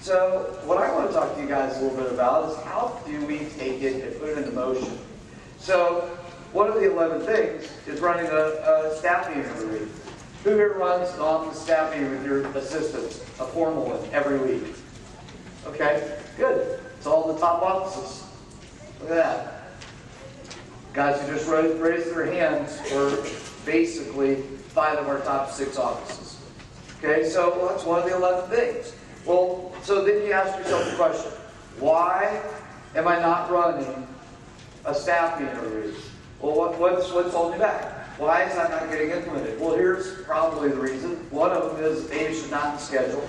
So what I want to talk to you guys a little bit about is how do we take it and put it into motion. So one of the 11 things is running a staff meeting every week. Who here runs an office staff meeting with your assistants, a formal one, every week? Okay, good. It's all the top offices. Look at that. Guys who just raised their hands were basically 5 of our top 6 offices. Okay, so that's one of the 11 things. Well, so then you ask yourself the question, why am I not running a staff meeting every week? Well, what's holding me back? Why is that not getting implemented? Well, here's probably the reason. One of them is maybe it's not in the schedule.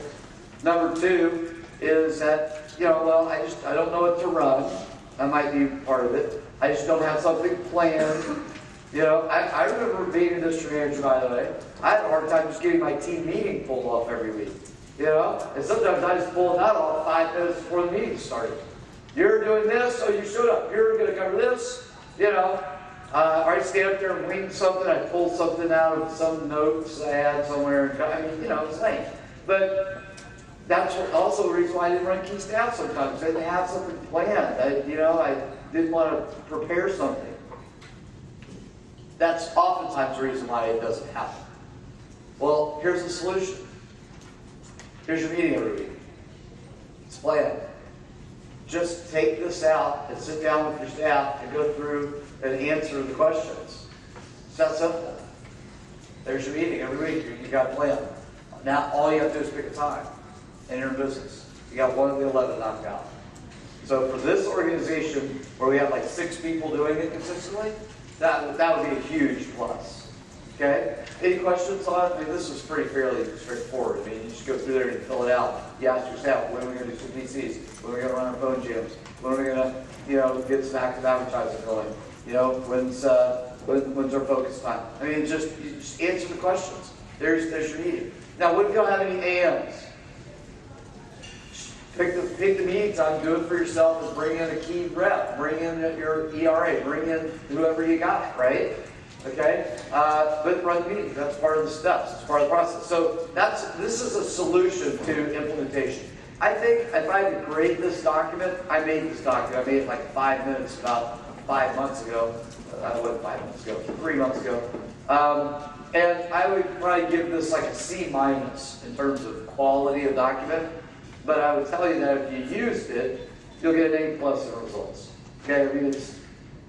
Number 2 is that, well, I don't know what to run. That might be part of it. I just don't have something planned. I remember being a district manager, by the way. I had a hard time just getting my team meeting pulled off every week. And sometimes I just pull that off 5 minutes before the meeting started. You're doing this, so you showed up. You're going to cover this. I stand up there and wing something. I pull something out of some notes I had somewhere. It's lame. But that's also the reason why I didn't run key staff sometimes. I didn't have something planned. I didn't want to prepare something. That's oftentimes the reason why it doesn't happen. Well, here's the solution. Here's your meeting every week. It's planned. Just take this out and sit down with your staff and go through and answer the questions. It's that simple. There's your meeting every week. You got a plan. Now all you have to do is pick a time and you're in business. You got one of the 11 knocked out. So for this organization where we have like 6 people doing it consistently, that would be a huge plus. Okay? Any questions on it? This is fairly straightforward. You just go through there and fill it out. You ask your staff, when are we going to do some PCs? When are we going to run our phone jams? When are we going to, get some active advertising going? When's our focus time? You just answer the questions. There's your meeting. Now, what if you don't have any AMs? Pick the meeting time, do it for yourself, and bring in a key rep, bring in your ERA, bring in whoever you got, right? Okay? But run the meeting. That's part of the steps. It's part of the process. So this is a solution to implementation. I think if I had to grade this document, I made this document. I made it like 5 minutes about 5 months ago. It wasn't 5 months ago, 3 months ago. And I would probably give this like a C- in terms of quality of document. But I would tell you that if you used it, you'll get an A+ in results. Okay,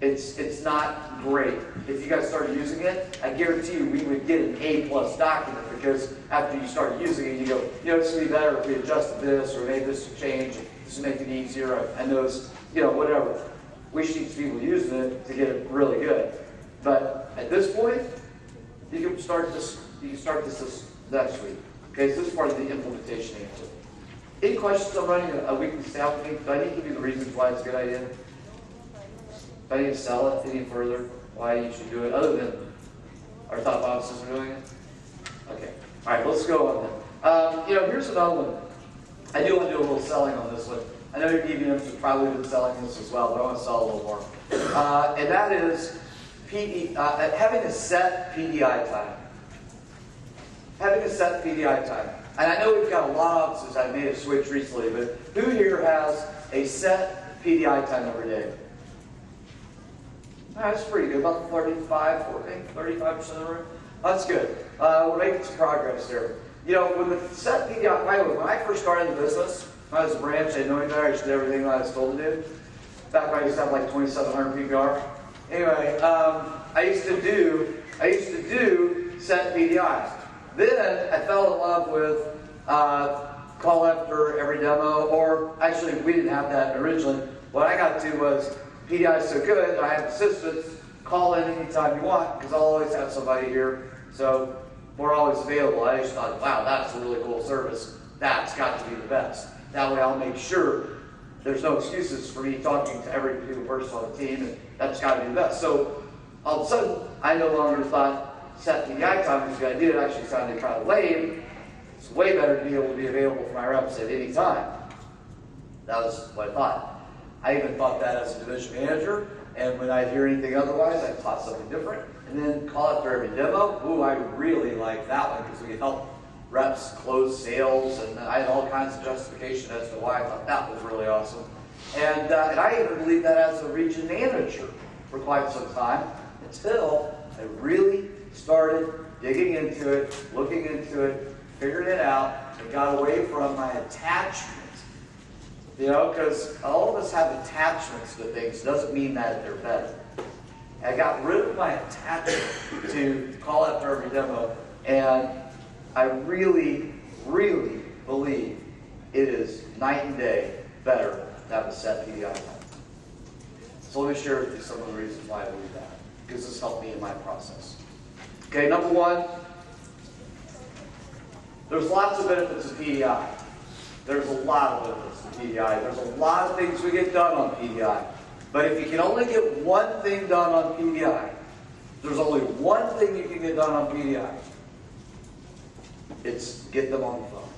it's not great. If you guys started using it, I guarantee you we would get an A+ document because after you start using it, you go, it's going to be better if we adjusted this or made this change. This will make it easier. I noticed, whatever. We should teach people using it to get it really good. But at this point, you can start this. You can start this next week. Okay, so this is part of the implementation answer. Any questions on running a weekly staff meeting? Do I need to give you the reasons why it's a good idea? Do I need to sell it any further? Why you should do it, other than our top offices are doing it? Okay. All right, let's go on then. Here's another one. I do want to do a little selling on this one. I know your DVMs have probably been selling this as well, but I want to sell a little more. And that is having a set PDI time. Having a set PDI time. And I know we've got a lot of offices. I made a switch recently, but who here has a set PDI time every day? That's pretty good. About 35% of the room. That's good. We're making some progress there. With the set PDI, by the way, when I first started the business, when I was a branch, I didn't know any better. I just did everything I was told to do. Back when I used to have like 2,700 PPR. Anyway, I used to do set PDIs. Then I fell in love with call after every demo, or actually we didn't have that originally. What I got to was PDI is so good, I have assistants, call in anytime you want, because I'll always have somebody here, so we're always available. I just thought, wow, that's a really cool service. That's got to be the best. That way I'll make sure there's no excuses for me talking to every single person on the team, and that's got to be the best. So all of a sudden, I no longer thought set PDI time was a good idea. It actually sounded kind of lame. It's way better to be able to be available for my reps at any time. That was what I thought. I even thought that as a division manager, and when I hear anything otherwise, I thought something different. And then call after every demo. Ooh, I really like that one because we help reps closed sales, and I had all kinds of justification as to why I thought that was really awesome. And I even believed that as a region manager for quite some time, until I really started digging into it, looking into it, figuring it out, and got away from my attachment. You know, because all of us have attachments to things. Doesn't mean that they're better. I got rid of my attachment to call after every demo, and I really, really believe it is night and day better to have a set PDI time. So let me share with you some of the reasons why I believe that, because this helped me in my process. Okay, number one, there's lots of benefits of PDI. There's a lot of benefits to PDI. There's a lot of things we get done on PDI. But if you can only get one thing done on PDI, there's only one thing you can get done on PDI. It's get them on the phone.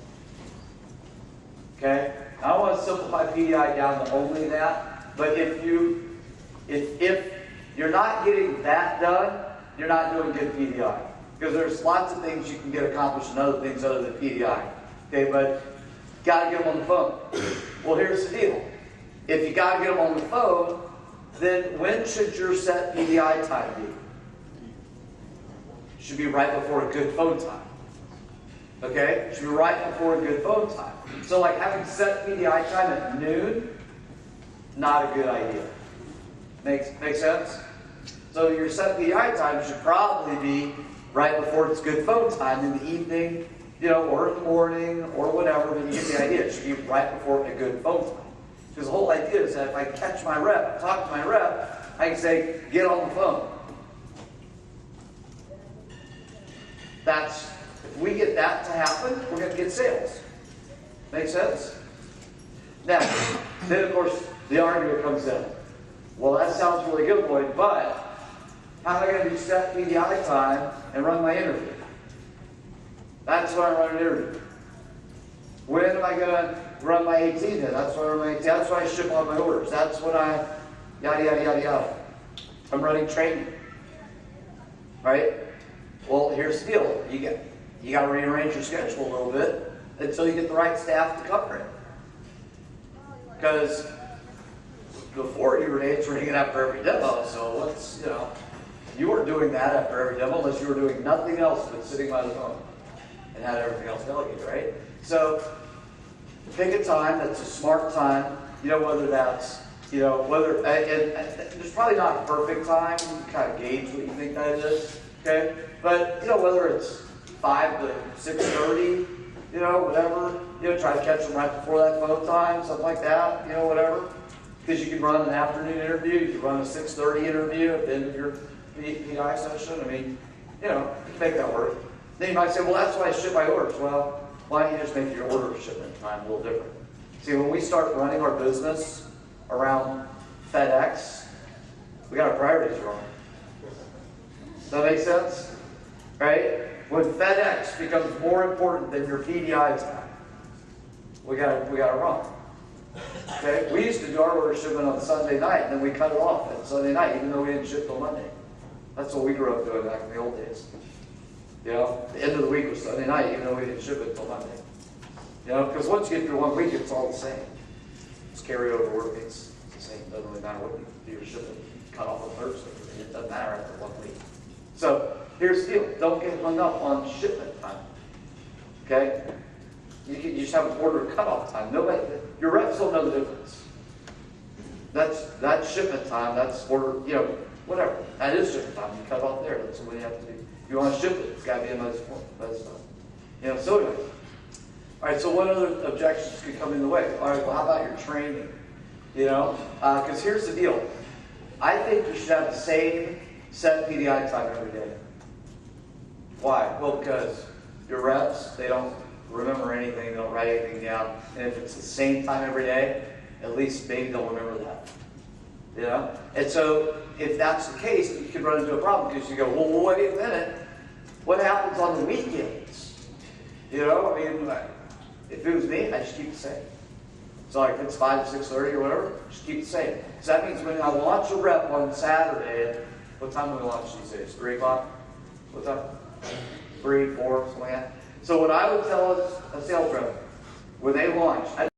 Okay? I don't want to simplify PDI down to only that, but if you're not getting that done, you're not doing good PDI. Because there's lots of things you can get accomplished and other things other than PDI. Okay, but got to get them on the phone. Well, here's the deal. If you got to get them on the phone, then when should your set PDI time be? It should be right before a good phone time. Okay? It should be right before a good phone time. So like having set PDI time at noon, not a good idea. Make sense? So your set PDI time should probably be right before it's good phone time in the evening, you know, or in the morning, or whatever, but you get the idea. It should be right before a good phone time. Because the whole idea is that if I catch my rep, talk to my rep, I can say, get on the phone. If we get that to happen, we're going to get sales. Make sense? Now, then of course, the argument comes in. Well, that sounds really good, Lloyd, but how am I going to do set PDI time and run my interview? That's when I run an interview. When am I going to run my 18 then? That's when I run my 18. That's when I ship all my orders. That's when I yada, yada, yada, yada. I'm running training. Right? Well, here's the deal. You got to rearrange your schedule a little bit until you get the right staff to cover it. Because before you were answering it after every demo, so you weren't doing that after every demo unless you were doing nothing else but sitting by the phone and had everything else delegated, right? So pick a time that's a smart time, whether that's, and there's probably not a perfect time. You can kind of gauge what you think that is, okay? But, whether it's 5 to 6:30, whatever, try to catch them right before that phone time, something like that, whatever. Because you can run an afternoon interview, you can run a 6:30 interview at the end of your PI session. I mean, you can make that work. Then you might say, well, that's why I ship my orders. Well, why don't you just make your order shipment time a little different? See, when we start running our business around FedEx, we got our priorities wrong. Does that make sense? Right? When FedEx becomes more important than your PDI time, we got it wrong. Okay? We used to do our order shipment on Sunday night, and then we cut it off at Sunday night, even though we didn't ship till Monday. That's what we grew up doing back in the old days. The end of the week was Sunday night, even though we didn't ship it till Monday. Because once you get through 1 week, it's all the same. It's carryover work. It's the same. It doesn't really matter what you do your shipment. Cut off on Thursday. It doesn't matter after 1 week. So here's the deal. Don't get hung up on shipment time. Okay? You just have an order cutoff time. Your reps don't know the difference. That's shipment time. That's order, whatever. That is shipment time. You cut it off there. That's what you have to do. If you want to ship it, it's got to be in those stuff. So anyway. All right, so what other objections could come in the way? All right, well, how about your training? Because here's the deal. I think you should have the same set PDI time every day. Why? Well, because your reps, they don't remember anything, they don't write anything down. And if it's the same time every day, at least maybe they'll remember that. And so if that's the case, you could run into a problem because you go, well, wait a minute. What happens on the weekends? If it was me, I'd just keep it the same. So like if it's 5 to 6:30 or whatever, just keep it the same. So that means when I launch a rep on Saturday, what time do we launch these days? 3 o'clock? What time? 3, 4, something like that. So what I would tell a sales rep when they launch,